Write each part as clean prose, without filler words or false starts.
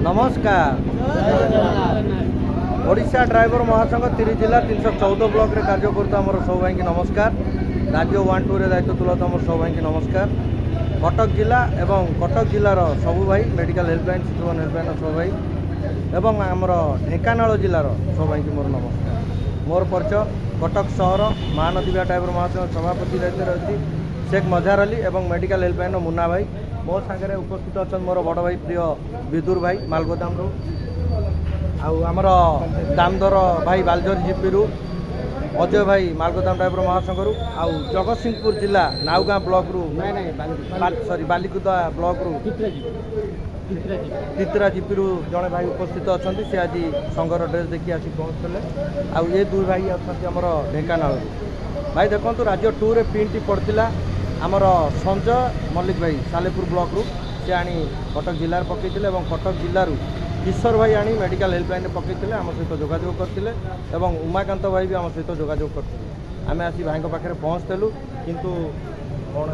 नमस्कार। ओडिशा ड्राइवर महासंघ 30 जिला 314 ब्लॉक रे कार्य करता आम सब भाई की नमस्कार। राज्य 1 2 रे दायित्व तुलता आम सब भाई की नमस्कार। कटक जिला एवं कटक जिलार सबू भाई मेडिकल हेल्पलाइन सिचुएशन हेल्पलाइन सब भाई एवं आमर ढेंकानाल जिलार सब भाई की मोर नमस्कार। मोर परिचय कटक सहर महानदी ड्राइवर महासंघ सभापति दायित्व अच्छी शेख मजार अली एवं मेडिकल हेल्पलाइन मुन्ना भाई। मो सागर उपस्थित अच्छा मोर बड़ भाई प्रिय विदुर भाई मालगोदाम आमर दामदर भाई बालजर जीपी अजय भाई मालगोदाम ड्राइवर महासंघ आउ जगतसिंहपुर जिला नाउगाँ ब्लॉक रु सॉरी बालिकुदा ब्लॉक रु तितरा जीपी जड़े भाई उपस्थित अच्छा सी आज संघर ड्रेस देखी आसी पहुँचते आउ ये दुई भाई अच्छा आमर ढेंकानाल भाई देखो राज्य 2 रे पिन टी पड़ता आमर संजय मल्लिक भाई सालेपुर ब्लॉक रु से आनी कटक जिलार पकईते और कटक जिलूर किशोर भाई आनी मेडिकल हेल्पलाइन पकईते आम सहित जोगाजोग करते और उमाकांत भाई भी आम सहित जोगाजोग करते आम आसी भाई पाखे पहुँचलु किंतु कौन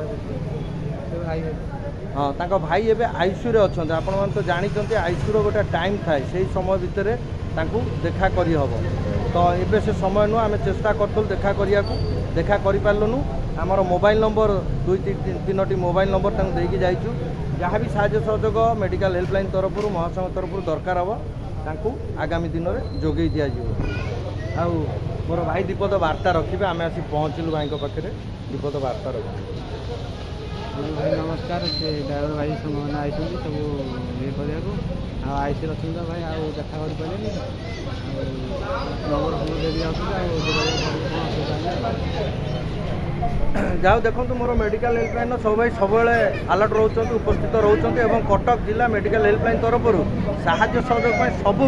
हाँ तांको भाई एवं आईसीयू रे अच्छा आपण मैंने तो जानते आईसीयू गोटे टाइम थाए से समय भितर तांकू देखा करी हबो तो एबे से समय नुह आम चेष्टा करतु देखा करिया देखा करि पारलुनु आमर मोबाइल नंबर 2-3टी मोबाइल नंबर तांको देकी जाइछु जहाँ भी साहाय्य सहयोग मेडिकल हेल्पलाइन तरफ महासंघ तरफ दरकार हम तांकू आगामी दिन में जोगई दि जाव आउ मोर भाई दीपद वार्ता रखिए आम आसी पहुँचलु भाई पाखे दीपद वार्ता रखिए भाई नमस्कार से ड्राइवर भाई संग मैंने आई सब ये करने आईसी अच्छे भाई आउ देखा कर पारे नंबर सब देवी जाओ देखो मोर मेडिकल हेल्पलाइन सब भाई सब अलर्ट रोच उपस्थित रोच कटक जिला मेडिकल हेल्पलाइन तरफ साहाय्य सहयोग सबु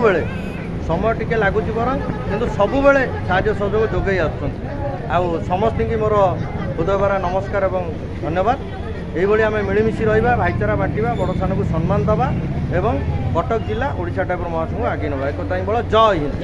समय टिके लगुच बर कि सबु साहाय्य सहयोग जोगे आउ समस्त की मोर हृदय नमस्कार और धन्यवाद। यही आम मिलमिशी रहा भाईचारा बांटा बड़ सान को सम्मान दवा एवं कटक जिला ओडिशा ड्राइवर महासंघ आगे नवा एक बड़ा जय हिंद।